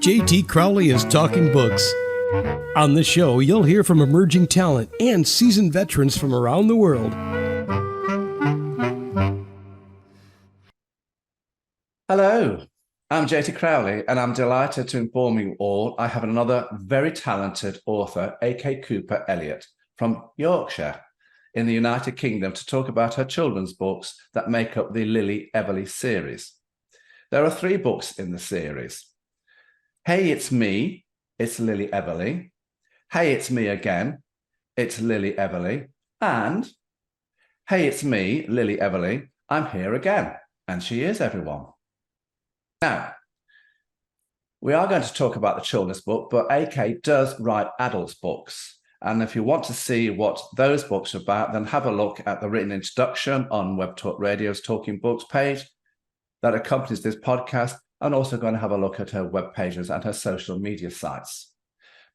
JT Crowley is Talking Books. On the show, you'll hear from emerging talent and seasoned veterans from around the world. Hello, I'm JT Crowley, and I'm delighted to inform you all I have another very talented author, AK Cooper-Elliot, from Yorkshire in the United Kingdom, to talk about her children's books that make up the Lilly Everlea series. There are 3 books in the series. Hey, It's Me, it's Lilly Everlea. Hey, It's Me Again, it's Lilly Everlea. And Hey, It's Me, Lilly Everlea, I'm Here Again. And she is, everyone. Now, we are going to talk about the children's book, but AK does write adults' books. And if you want to see what those books are about, then have a look at the written introduction on Web Talk Radio's Talking Books page that accompanies this podcast, and also going to have a look at her web pages and her social media sites.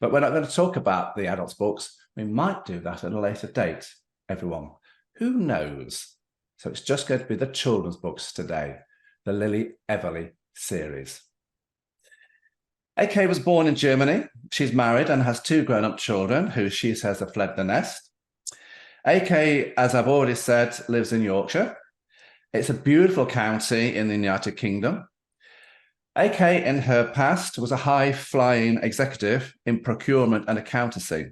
But we're not going to talk about the adults' books. We might do that at a later date, everyone. Who knows? So it's just going to be the children's books today, the Lilly Everlea series. AK was born in Germany. She's married and has 2 grown-up children who she says have fled the nest. AK, as I've already said, lives in Yorkshire. It's a beautiful county in the United Kingdom. AK in her past was a high-flying executive in procurement and accountancy,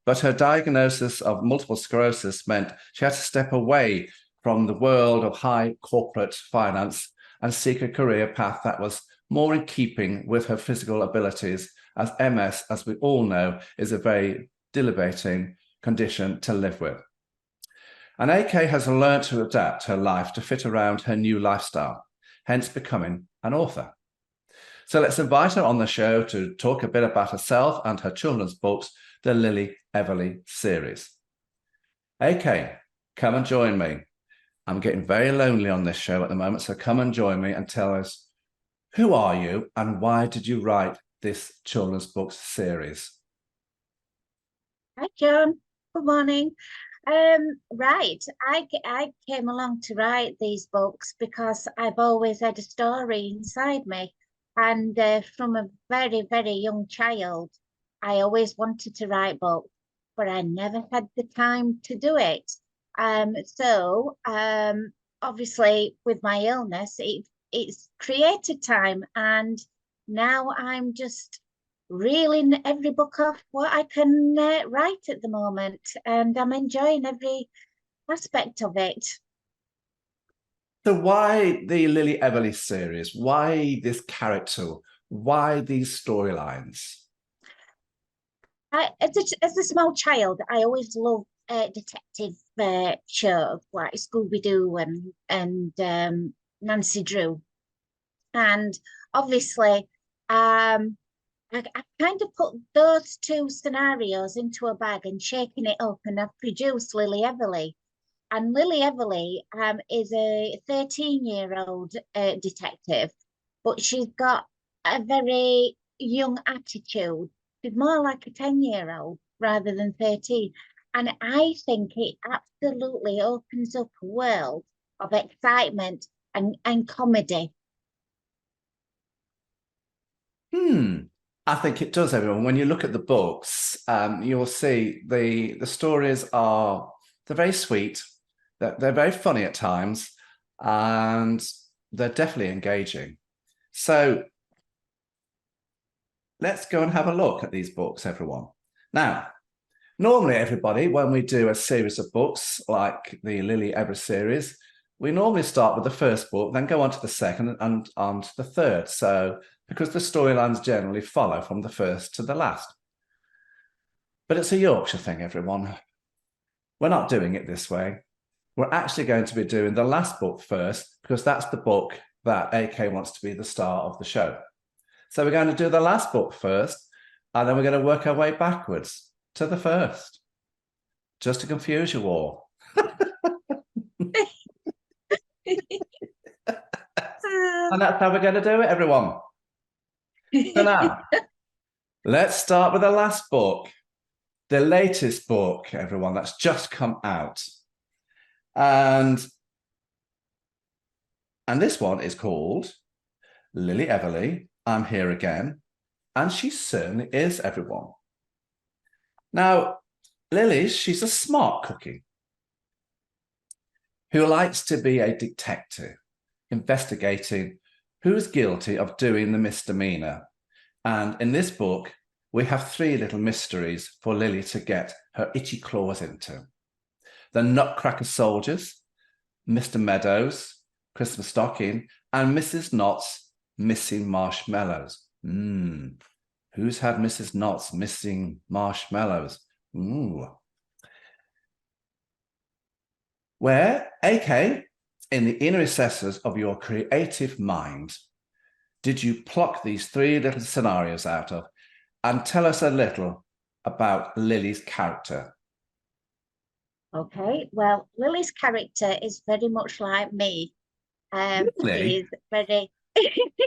but her diagnosis of multiple sclerosis meant she had to step away from the world of high corporate finance and seek a career path that was more in keeping with her physical abilities, as MS, as we all know, is a very debilitating condition to live with. And AK has learned to adapt her life to fit around her new lifestyle, hence becoming an author. So let's invite her on the show to talk a bit about herself and her children's books, the Lilly Everlea series. AK, come and join me. I'm getting very lonely on this show at the moment, so come and join me and tell us, who are you and why did you write this children's books series? Hi, John. Good morning. Right, I came along to write these books because I've always had a story inside me. And from a very, very young child, I always wanted to write books, but I never had the time to do it. So obviously, with my illness, it's created time, and now I'm just reeling every book off what I can write at the moment, and I'm enjoying every aspect of it. So why the Lilly Everlea series? Why this character? Why these storylines? As a small child, I always loved detective shows like Scooby-Doo and Nancy Drew. And obviously, I kind of put those 2 scenarios into a bag and shaking it up, and I've produced Lilly Everlea. And Lilly Everlea is a 13-year-old detective, but she's got a very young attitude. She's more like a 10-year-old rather than 13. And I think it absolutely opens up a world of excitement and comedy. I think it does, everyone. When you look at the books, you'll see the stories they're very sweet. They're very funny at times, and they're definitely engaging. So let's go and have a look at these books, everyone. Now, normally, everybody, when we do a series of books like the Lilly Everlea series, we normally start with the first book, then go on to the second and on to the third. So, because the storylines generally follow from the first to the last. But it's a Yorkshire thing, everyone. We're not doing it this way. We're actually going to be doing the last book first, because that's the book that AK wants to be the star of the show. So we're going to do the last book first, and then we're going to work our way backwards to the first, just to confuse you all. And that's how we're going to do it, everyone. So now, let's start with the last book, the latest book, everyone, that's just come out. And this one is called Lilly Everlea, I'm Here Again, and she certainly is, everyone. Now, Lily, she's a smart cookie who likes to be a detective, investigating who's guilty of doing the misdemeanor. And in this book, we have 3 little mysteries for Lily to get her itchy claws into. The Nutcracker soldiers, Mr Meadows, Christmas stocking, and Mrs Knott's missing marshmallows. Who's had Mrs Knott's missing marshmallows? Where, AK, in the inner recesses of your creative mind, did you pluck these 3 little scenarios out of, and tell us a little about Lily's character? Okay, well, Lily's character is very much like me. Really? She's very.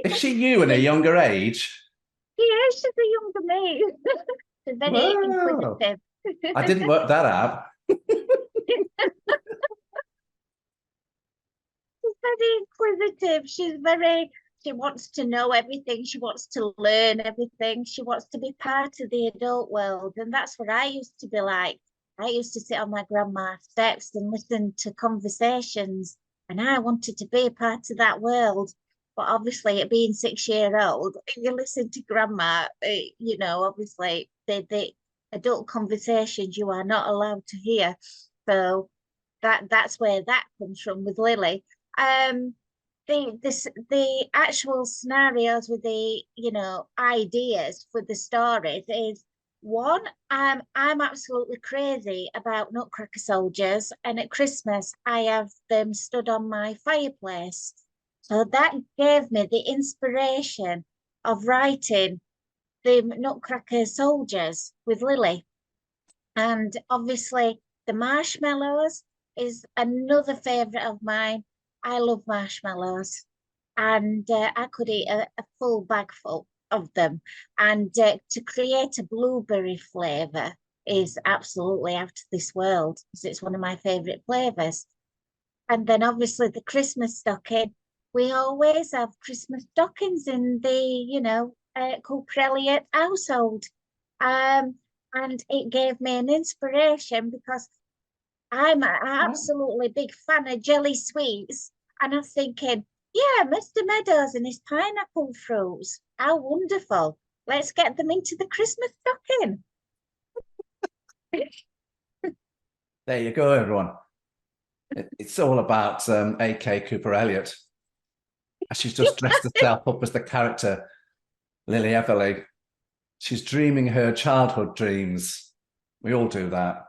Is she you in a younger age? Yeah, she's a younger me. She's very Wow. inquisitive. I didn't work that out. She's very inquisitive. She wants to know everything. She wants to learn everything. She wants to be part of the adult world. And that's what I used to be like. I used to sit on my grandma's steps and listen to conversations. And I wanted to be a part of that world. But obviously, at being 6-year-old, you listen to grandma, obviously, the adult conversations you are not allowed to hear. So that's where that comes from with Lily. The actual scenarios with the ideas for the stories is one. I'm absolutely crazy about Nutcracker soldiers, and at Christmas I have them stood on my fireplace. So that gave me the inspiration of writing the Nutcracker soldiers with Lily. And obviously, the marshmallows is another favourite of mine. I love marshmallows, and I could eat a full bag full of them. And to create a blueberry flavour is absolutely out of this world, because it's one of my favourite flavours. And then obviously the Christmas stocking, we always have Christmas stockings in the, Cooper-Elliott household. And it gave me an inspiration because I'm an absolutely big fan of jelly sweets. And I'm thinking, yeah, Mr. Meadows and his pineapple fruits. How wonderful. Let's get them into the Christmas stocking. There you go, everyone. It's all about AK Cooper-Elliott. She's just dressed herself up as the character, Lilly Everlea. She's dreaming her childhood dreams. We all do that.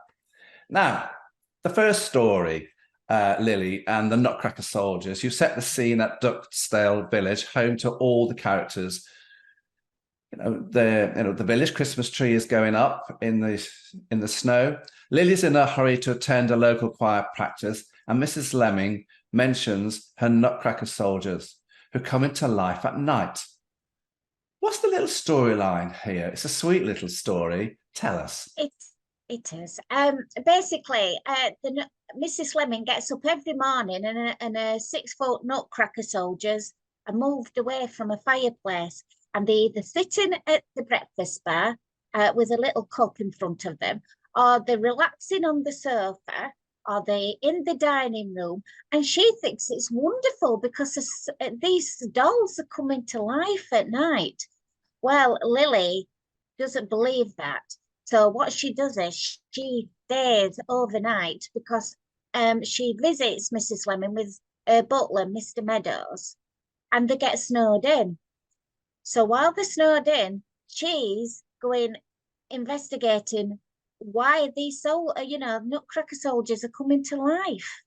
Now, the first story, Lily and the Nutcracker soldiers, you set the scene at Duxdale Village, home to all the characters. The village Christmas tree is going up in the snow. Lily's in a hurry to attend a local choir practice, and Mrs. Lemming mentions her Nutcracker soldiers who come into life at night. What's the little storyline here? It's a sweet little story. Tell us. It is. Basically, Mrs. Lemming gets up every morning, and her 6-foot Nutcracker soldiers are moved away from a fireplace, and they either sitting at the breakfast bar with a little cup in front of them, or they're relaxing on the sofa, or they in the dining room. And she thinks it's wonderful because these dolls are coming to life at night. Well, Lily doesn't believe that. So what she does is she stays overnight because she visits Mrs. Lemming with her butler, Mr Meadows, and they get snowed in. So while they're snowed in, she's going investigating why these Nutcracker soldiers are coming to life.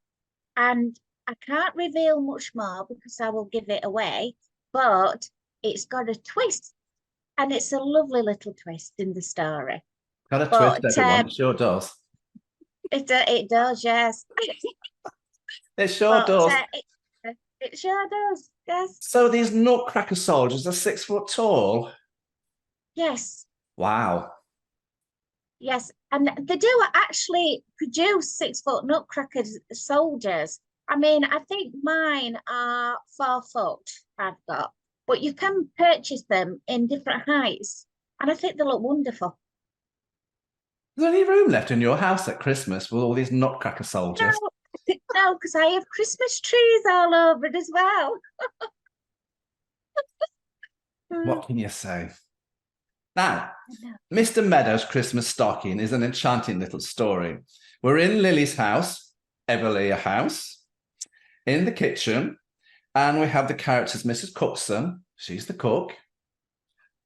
And I can't reveal much more because I will give it away, but it's got a twist, and it's a lovely little twist in the story. Got a twist, everyone. It sure does. It does, yes. It sure does. It sure does, yes. So these Nutcracker soldiers are 6 foot tall? Yes. Wow. Yes, and they do actually produce 6-foot Nutcracker soldiers. I mean, I think mine are 4 foot I've got. but you can purchase them in different heights, and I think they look wonderful. Is there any room left in your house at Christmas with all these Nutcracker soldiers? No, because I have Christmas trees all over it as well. What can you say? Now, Mr. Meadows' Christmas stocking is an enchanting little story. We're in Lily's house, Everlea house, in the kitchen, and we have the characters Mrs. Cookson, she's the cook.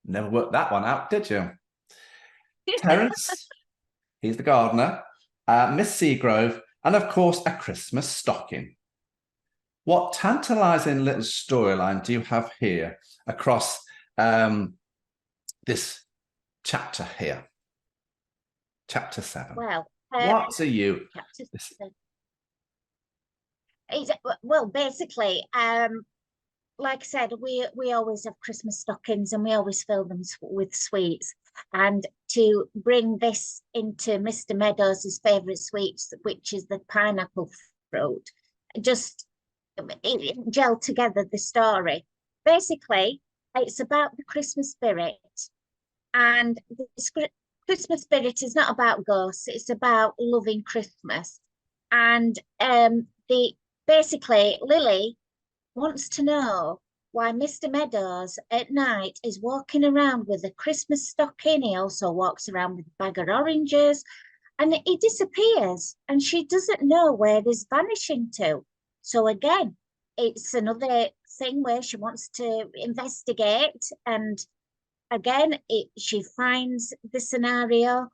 Never worked that one out, did you? Terrance, he's the gardener, Miss Seagrove, and of course, a Christmas stocking. What tantalizing little storyline do you have here across this chapter here? Chapter 7. Well, what are you? Chapter 7. Well, basically, like I said, we always have Christmas stockings and we always fill them with sweets. And to bring this into Mr. Meadows' favourite sweets, which is the pineapple fruit, just it gelled together the story. Basically, it's about the Christmas spirit. And the Christmas spirit is not about ghosts, it's about loving Christmas. And basically, Lily wants to know why Mr. Meadows at night is walking around with a Christmas stocking. He also walks around with a bag of oranges and he disappears and she doesn't know where he's vanishing to. So again, it's another thing where she wants to investigate, and again, she finds the scenario,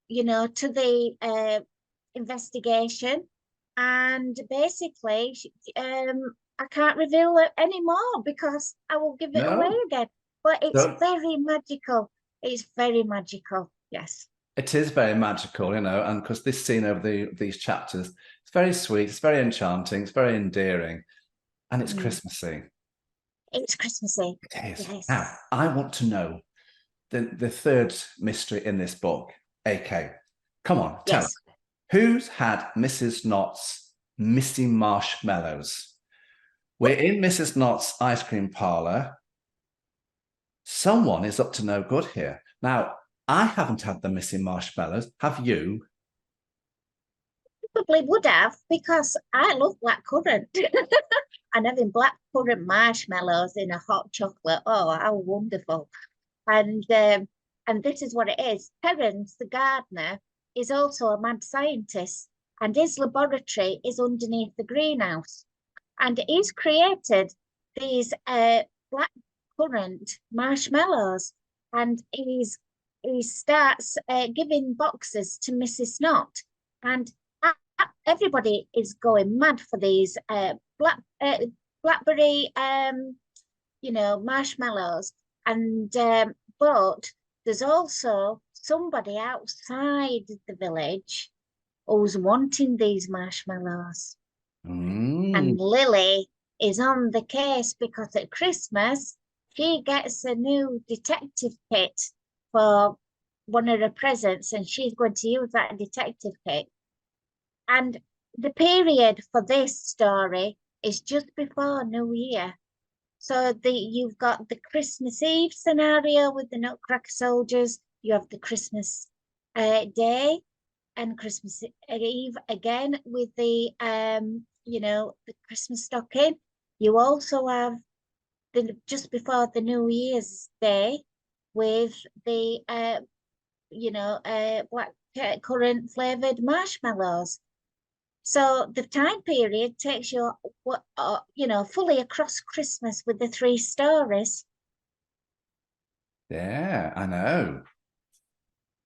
to the investigation, and basically, I can't reveal it anymore because I will give it away again. But it's very magical. It's very magical. Yes. It is very magical, and because this scene over these chapters, it's very sweet, it's very enchanting, it's very endearing, and it's Christmassy. It's Christmassy. It is. Yes. Now, I want to know the third mystery in this book. AK, come on, tell us. Who's had Mrs. Knott's missing marshmallows? We're in Mrs. Knott's ice cream parlour. Someone is up to no good here. Now, I haven't had the missing marshmallows. Have you? Probably would have, because I love blackcurrant. And having blackcurrant marshmallows in a hot chocolate, oh, how wonderful. And this is what it is. Terrance, the gardener, is also a mad scientist, and his laboratory is underneath the greenhouse. And he's created these blackcurrant marshmallows, and he starts giving boxes to Mrs. Knott, and everybody is going mad for these blackberry marshmallows. And but there's also somebody outside the village who's wanting these marshmallows. And Lily is on the case because at Christmas she gets a new detective kit for one of her presents, and she's going to use that detective kit. And the period for this story is just before New Year. So you've got the Christmas Eve scenario with the Nutcracker soldiers. You have the Christmas Day and Christmas Eve again with the the Christmas stocking. You also have just before the New Year's Day with the blackcurrant flavored marshmallows. So the time period takes you, fully across Christmas with the 3 stories. Yeah, I know.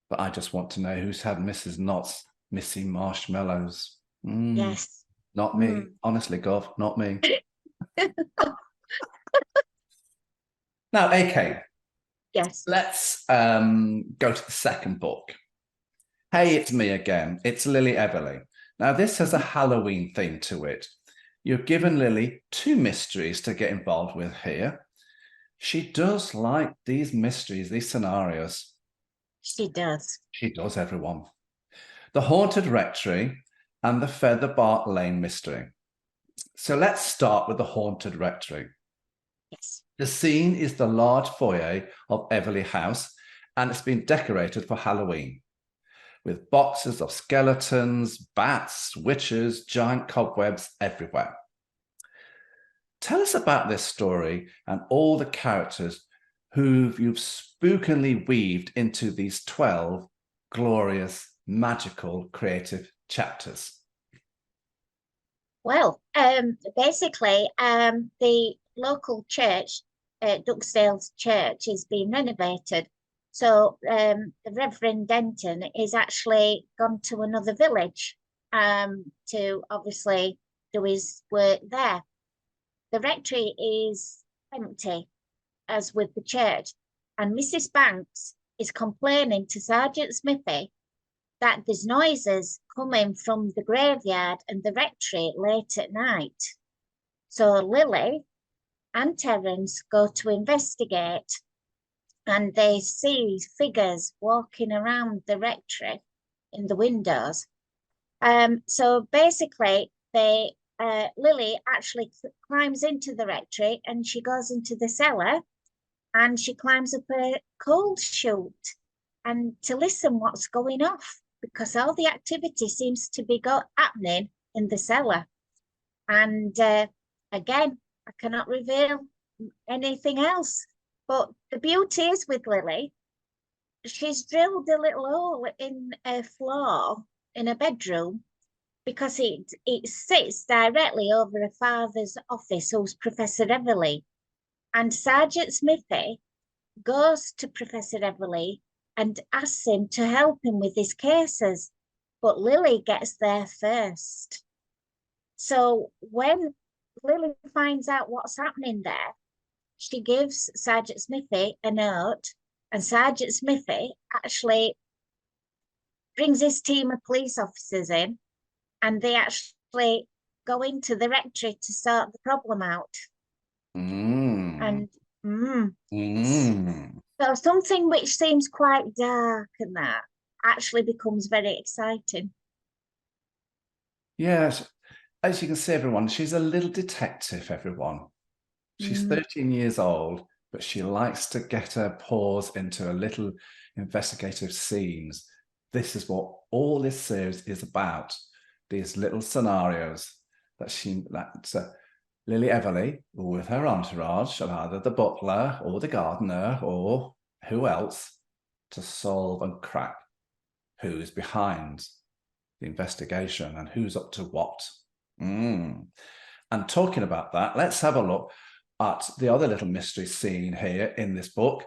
But I just want to know who's had Mrs. Knott's missing marshmallows. Yes. Not me. Honestly, Gov, not me. Now, AK. Yes. Let's go to the second book. Hey, it's me again. It's Lilly Everlea. Now, this has a Halloween theme to it. You've given Lily 2 mysteries to get involved with here. She does like these mysteries, these scenarios. She does. She does, everyone. The Haunted Rectory and the Featherbart Lane mystery. So let's start with the Haunted Rectory. Yes. The scene is the large foyer of Everlea House, and it's been decorated for Halloween with boxes of skeletons, bats, witches, giant cobwebs everywhere. Tell us about this story and all the characters who you've spookily weaved into these 12 glorious, magical, creative chapters. Well, basically, the local church, Duxdale's Church, is being renovated. So the Reverend Denton is actually gone to another village to obviously do his work there. The rectory is empty, as with the church, and Mrs. Banks is complaining to Sergeant Smithy that there's noises coming from the graveyard and the rectory late at night. So Lilly and Terrance go to investigate, and they see figures walking around the rectory in the windows. So basically, Lilly actually climbs into the rectory, and she goes into the cellar, and she climbs up a coal chute and to listen what's going off, because all the activity seems to be happening in the cellar. And again, I cannot reveal anything else. But the beauty is with Lilly, she's drilled a little hole in a floor in a bedroom, because it sits directly over her father's office, who's Professor Everlea. And Sergeant Smithy goes to Professor Everlea and asks him to help him with his cases, but Lilly gets there first. So when Lilly finds out what's happening there, she gives Sergeant Smithy a note, and Sergeant Smithy actually brings his team of police officers in, and they actually go into the rectory to sort the problem out. And so something which seems quite dark and that actually becomes very exciting. Yes, as you can see, everyone, she's a little detective, everyone. She's 13 years old, but she likes to get her paws into a little investigative scenes. This is what all this series is about, these little scenarios that Lilly Everlea, with her entourage, of either the butler or the gardener or who else, to solve and crack who's behind the investigation and who's up to what. And talking about that, let's have a look at the other little mystery scene here in this book,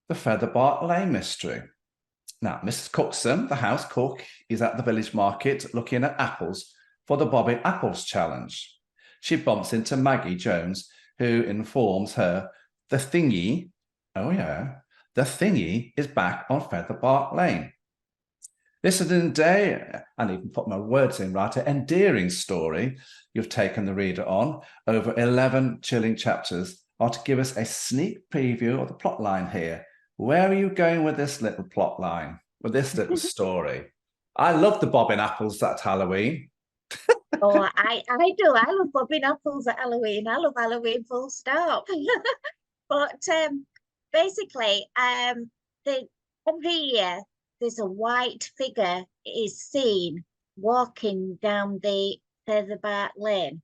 the Featherbark Lane mystery. Now, Mrs. Cookson, the house cook, is at the village market looking at apples for the Bobbing Apples Challenge. She bumps into Maggie Jones, who informs her the thingy, the thingy is back on Featherbark Lane. This is an and even put my words in right, an endearing story you've taken the reader on over 11 chilling chapters are to give us a sneak preview of the plot line here. Where are you going with this little plot line, with this little story? I love the bobbing apples at Halloween. Oh, I do. I love bobbing apples at Halloween. I love Halloween full stop. But basically, every year there's a white figure is seen walking down the Featherbark Lane.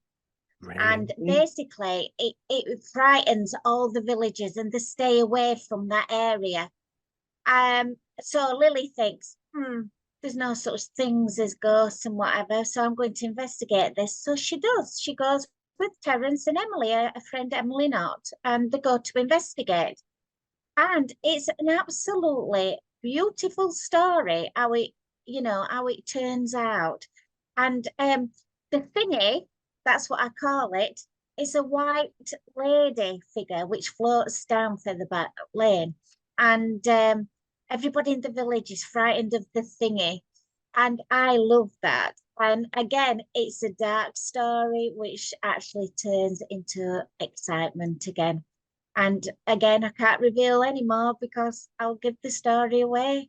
Really? And basically, it frightens all the villagers, and they stay away from that area. So Lilly thinks, there's no such things as ghosts and whatever, so I'm going to investigate this. So she does. She goes with Terrance and Emily, a friend, Emily Knott, and they go to investigate. And it's an absolutely beautiful story, how it turns out. And the thingy, that's what I call it, is a white lady figure which floats down Featherbark Lane. And everybody in the village is frightened of the thingy. And I love that. And again, it's a dark story which actually turns into excitement again. And again, I can't reveal any more because I'll give the story away.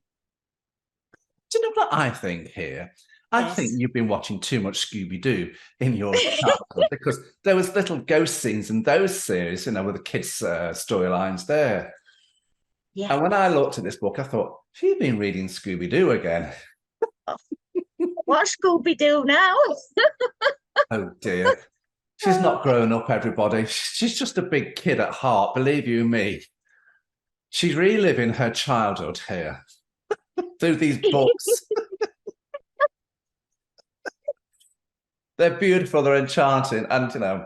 Do you know what I think here? I think you've been watching too much Scooby-Doo in your childhood because there was little ghost scenes in those series, with the kids' storylines there. Yeah. And when I looked at this book, I thought, she's been reading Scooby-Doo again. What Scooby-Doo now? Oh, dear. She's not grown up, everybody. She's just a big kid at heart, believe you me. She's reliving her childhood here through these books. They're beautiful, they're enchanting, and,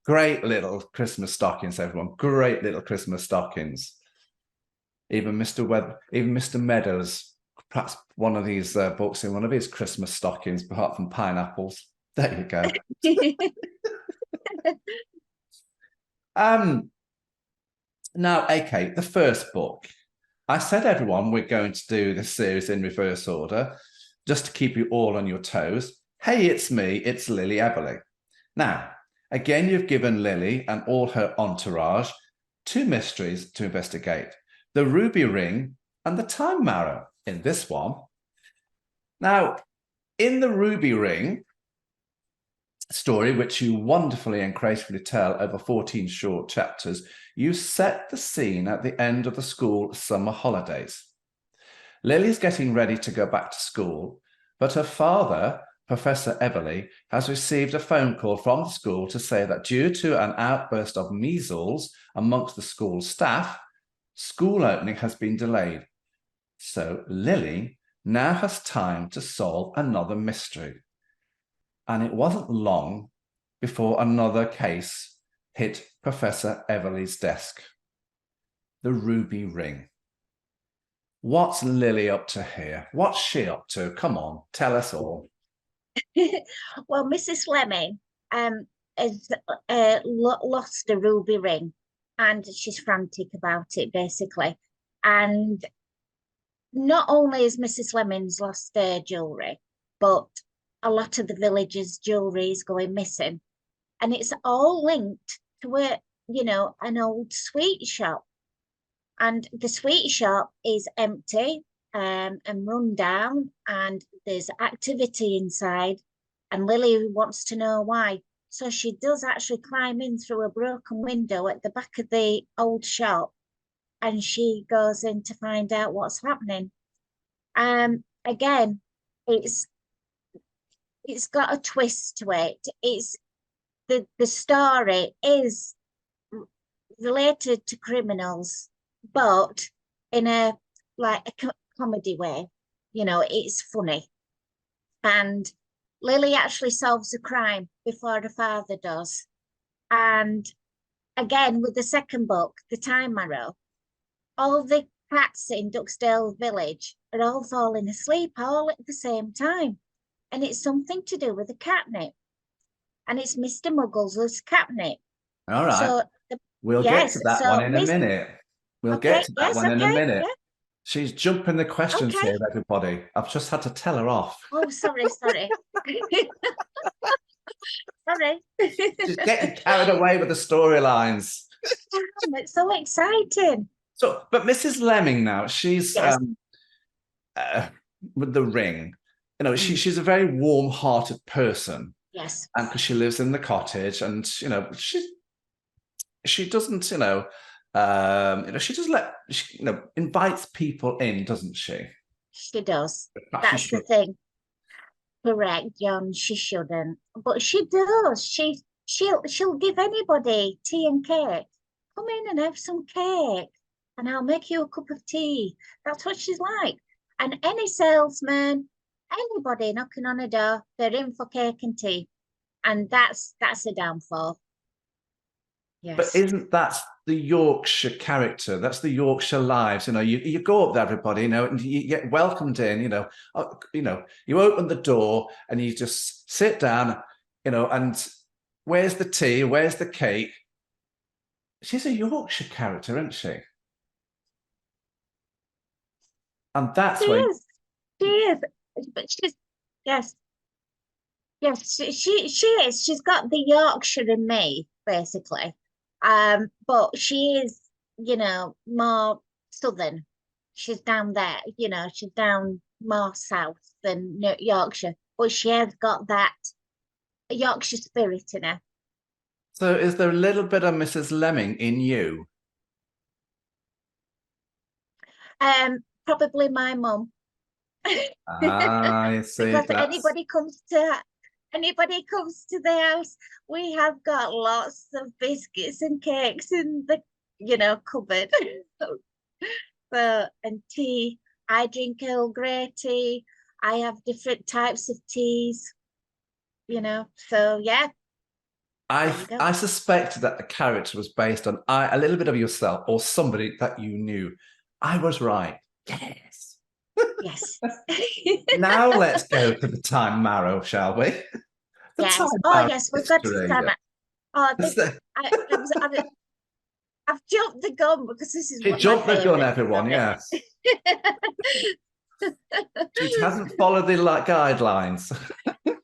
great little Christmas stockings, everyone. Great little Christmas stockings. Even Mr. Meadows, perhaps one of these books in one of his Christmas stockings, apart from pineapples. There you go. Now, AK, the first book. I said, everyone, we're going to do this series in reverse order, just to keep you all on your toes. Hey, it's me, it's Lilly Everlea. Now, again, you've given Lilly and all her entourage 2 mysteries to investigate: the ruby ring and the time marrow in this one. Now, in the ruby ring story, which you wonderfully and gracefully tell over 14 short chapters, you set the scene at the end of the school summer holidays. Lily's getting ready to go back to school, but her father, Professor Everlea, has received a phone call from the school to say that due to an outburst of measles amongst the school staff, school opening has been delayed. So Lilly now has time to solve another mystery. And it wasn't long before another case hit Professor Everlea's desk. The ruby ring. What's Lilly up to here? What's she up to? Come on, tell us all. Well, Mrs. Lemming has lost a ruby ring, and she's frantic about it, basically. And not only has Mrs. Lemming's lost their jewellery, but a lot of the villagers' jewellery is going missing. And it's all linked to an old sweet shop. And the sweet shop is empty and run down, and there's activity inside. And Lilly wants to know why. So she does actually climb in through a broken window at the back of the old shop, and she goes in to find out what's happening. Again, it's got a twist to it. It's the story is related to criminals, but in a comedy way. It's funny. And Lilly actually solves a crime before her father does. And again, with the second book, The Time Marrow, all the cats in Duxdale Village are all falling asleep all at the same time. And it's something to do with the catnip. And it's Mr. Muggles' catnip. All right. So we'll get to that one in a minute. We'll get to that one in a minute. Yeah. She's jumping the questions here, everybody. I've just had to tell her off. Oh, sorry. Sorry. She's getting carried away with the storylines. It's so exciting. So, but Mrs. Lemming now, she's with the ring. She's a very warm-hearted person. Yes. And because she lives in the cottage, and she doesn't, she just invites people in, doesn't she? She does. That's the thing. Correct, John. She shouldn't, but she does. She'll give anybody tea and cake. Come in and have some cake, and I'll make you a cup of tea. That's what she's like. And any salesman, anybody knocking on a door, they're in for cake and tea, and that's a downfall. Yes. But isn't that the Yorkshire character? That's the Yorkshire lives. You go up there, everybody, and you get welcomed in. You open the door and you just sit down. And where's the tea? Where's the cake? She's a Yorkshire character, isn't she? And that's she is. But she's yes, she is. She's got the Yorkshire in me, basically. But she is, more southern. She's down there, she's down more south than Yorkshire. but she has got that Yorkshire spirit in her. So is there a little bit of Mrs. Lemming in you? Probably my mum. I see. Because anybody comes to the house, we have got lots of biscuits and cakes in the cupboard. So, and tea. I drink Earl Grey tea. I have different types of teas. So yeah. I suspect that the character was based on a little bit of yourself or somebody that you knew. I was right. Yes. Yes. Now let's go to the time marrow, shall we? Yes. Oh yes, we've got to time. Oh, I've jumped the gun because this is she jumped the gun, everyone. Yes. She hasn't followed the guidelines.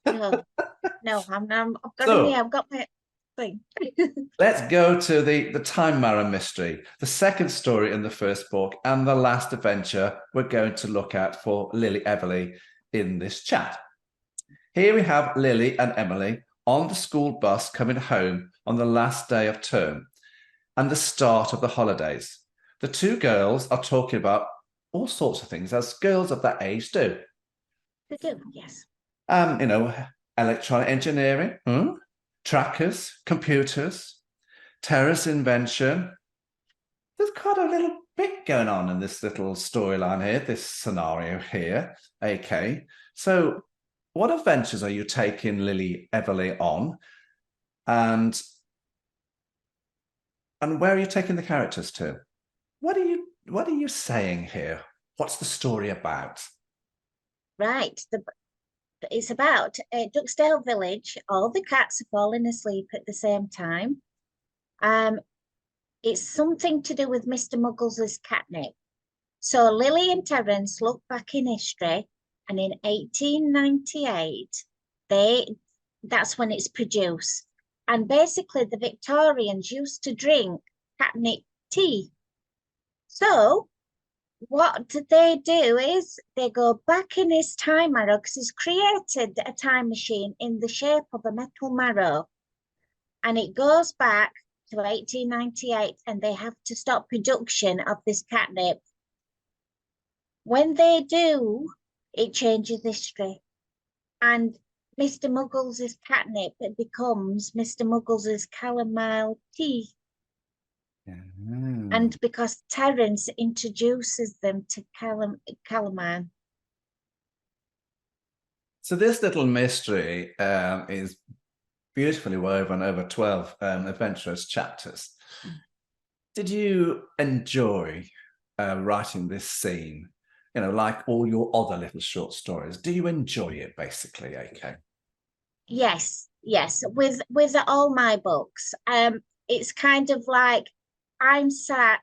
No, I've got my thing. Let's go to the Time Marrow mystery, the second story in the first book, and the last adventure we're going to look at for Lilly Everlea in this chat. Here we have Lilly and Emily on the school bus coming home on the last day of term and the start of the holidays. The two girls are talking about all sorts of things, as girls of that age do. They do, yes. Electronic engineering, trackers, computers, terrace invention. There's quite a little bit going on in this little storyline here, this scenario here, AK. So what adventures are you taking Lilly Everlea on? And where are you taking the characters to? What are you saying here? What's the story about? Right. It's about Duxdale Village. All the cats are falling asleep at the same time. It's something to do with Mr. Muggles' catnip. So Lilly and Terrance look back in history, and in 1898, that's when it's produced. And basically, the Victorians used to drink catnip tea. So what they do is they go back in his time marrow, because he's created a time machine in the shape of a metal marrow, and it goes back to 1898, and they have to stop production of this catnip. When they do, it changes history, and Mr. Muggles' catnip becomes Mr. Muggles' chamomile tea. And because Terrance introduces them to calamine. So this little mystery is beautifully woven over 12 adventurous chapters. Did you enjoy writing this scene? Like all your other little short stories, do you enjoy it basically, AK? Yes. With all my books, it's kind of like I'm sat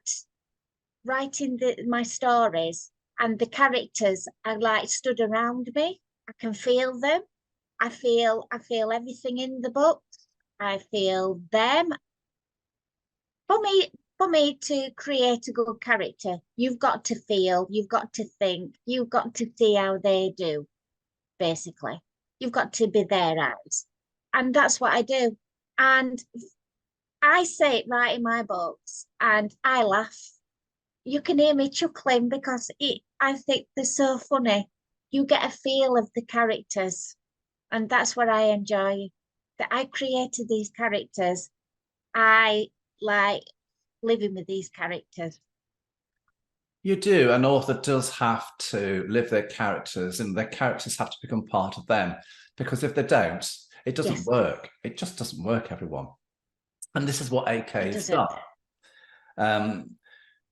writing my stories, and the characters are like stood around me. I can feel them. I feel everything in the book. I feel them. For me to create a good character, you've got to feel, you've got to think, you've got to see how they do, basically. You've got to be their eyes. And that's what I do. And I say it right in my books, and I laugh. You can hear me chuckling because I think they're so funny. You get a feel of the characters, and that's what I enjoy. That I created these characters. I like living with these characters. You do. An author does have to live their characters, and their characters have to become part of them, because if they don't, it doesn't work. It just doesn't work, everyone. And this is what AK has done.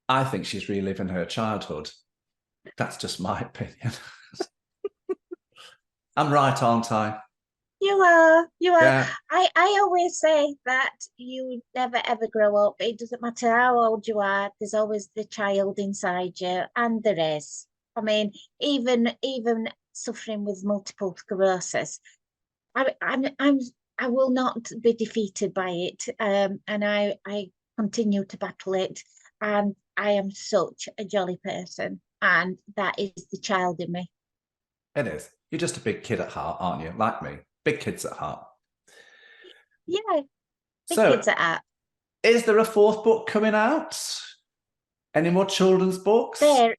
I think she's reliving her childhood. That's just my opinion. I'm right, aren't I? You are. Yeah. I always say that you never ever grow up. It doesn't matter how old you are. There's always the child inside you, and there is. I mean, even suffering with multiple sclerosis, I will not be defeated by it. And I continue to battle it. And I am such a jolly person, and that is the child in me. It is. You're just a big kid at heart, aren't you? Like me. Big kids at heart. Yeah, big So, kids at art. is there a fourth book coming out? Any more children's books? There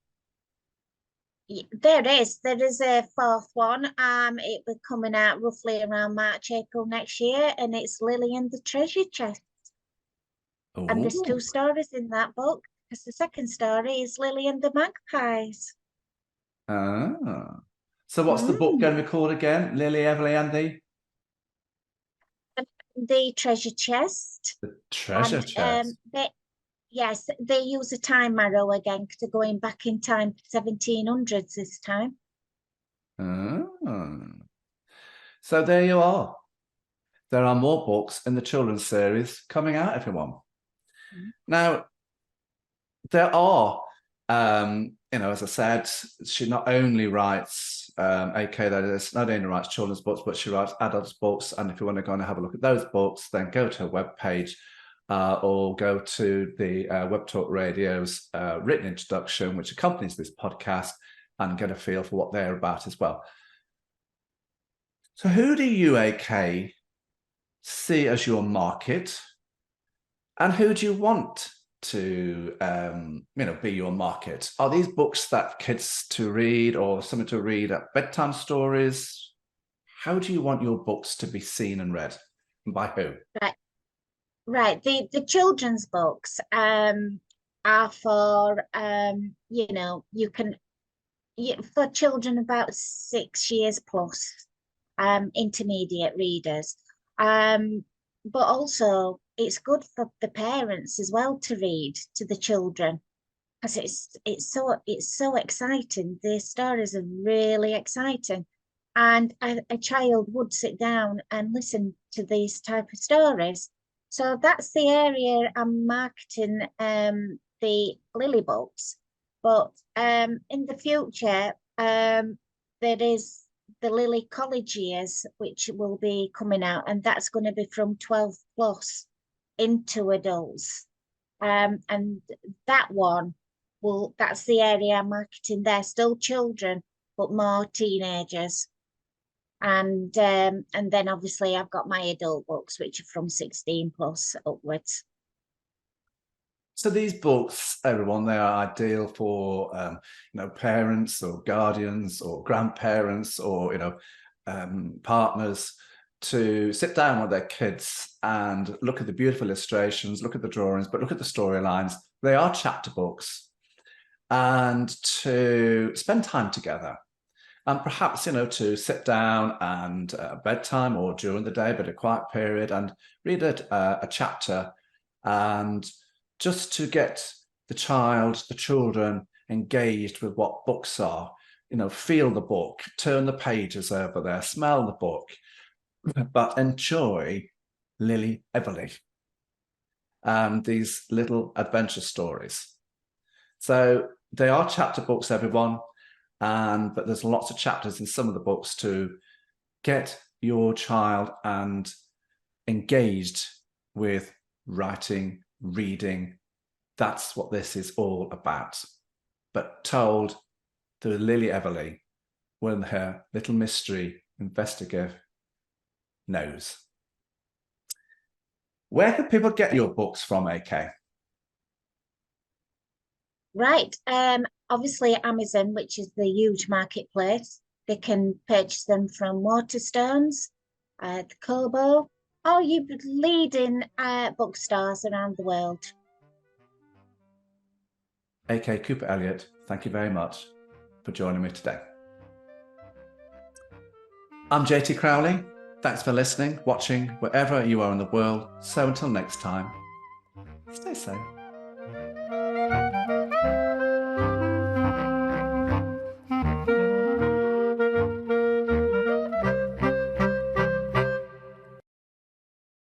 is. There is a fourth one. It will be coming out roughly around March, April next year, and it's Lily and the Treasure Chest. And there's Ooh. 2 stories in that book, because the second story is Lily and the Magpies. Ah. So what's the book going to be called again? Lilly Everlea and The Treasure Chest. the Treasure And Chest. yes, they use a time arrow again to going back in time to 1700s this time. Ah. So there you are. There are more books in the children's series coming out, everyone. Now, there are, as I said, she not only writes, AK, that is, not only writes children's books, but she writes adults books. And if you want to go and have a look at those books, then go to her webpage or go to the Web Talk Radio's written introduction, which accompanies this podcast, and get a feel for what they're about as well. So who do you, AK, see as your market? And who do you want to be your market? Are these books that kids to read or something to read at bedtime stories? How do you want your books to be seen and read, and by who? Right. The children's books are for for children about 6 years plus, intermediate readers. But also it's good for the parents as well to read to the children, because it's so exciting. The stories are really exciting, and a child would sit down and listen to these type of stories. So that's the area I'm marketing the Lily books. But in the future, there is the Lily College Years, which will be coming out, and that's going to be from 12 plus into adults. And that one that's the area I'm marketing. They're still children, but more teenagers. And then obviously I've got my adult books, which are from 16 plus upwards. So these books, everyone, they are ideal for parents or guardians or grandparents or partners to sit down with their kids and look at the beautiful illustrations, look at the drawings, but look at the storylines. They are chapter books, and to spend time together. And perhaps, to sit down and bedtime or during the day, but a quiet period, and read a chapter, and just to get the children engaged with what books are, feel the book, turn the pages over there, smell the book, but enjoy Lilly Everlea and these little adventure stories. So they are chapter books, everyone. But there's lots of chapters in some of the books to get your child and engaged with writing, reading. That's what this is all about. But told through Lilly Everlea, with her little mystery investigative nose. Where can people get your books from, AK? Right. Obviously Amazon, which is the huge marketplace. They can purchase them from Waterstones, the Kobo, or you leading bookstores around the world. AK Cooper-Elliot, thank you very much for joining me today. I'm JT Crowley. Thanks for listening, watching, wherever you are in the world. So until next time, stay safe.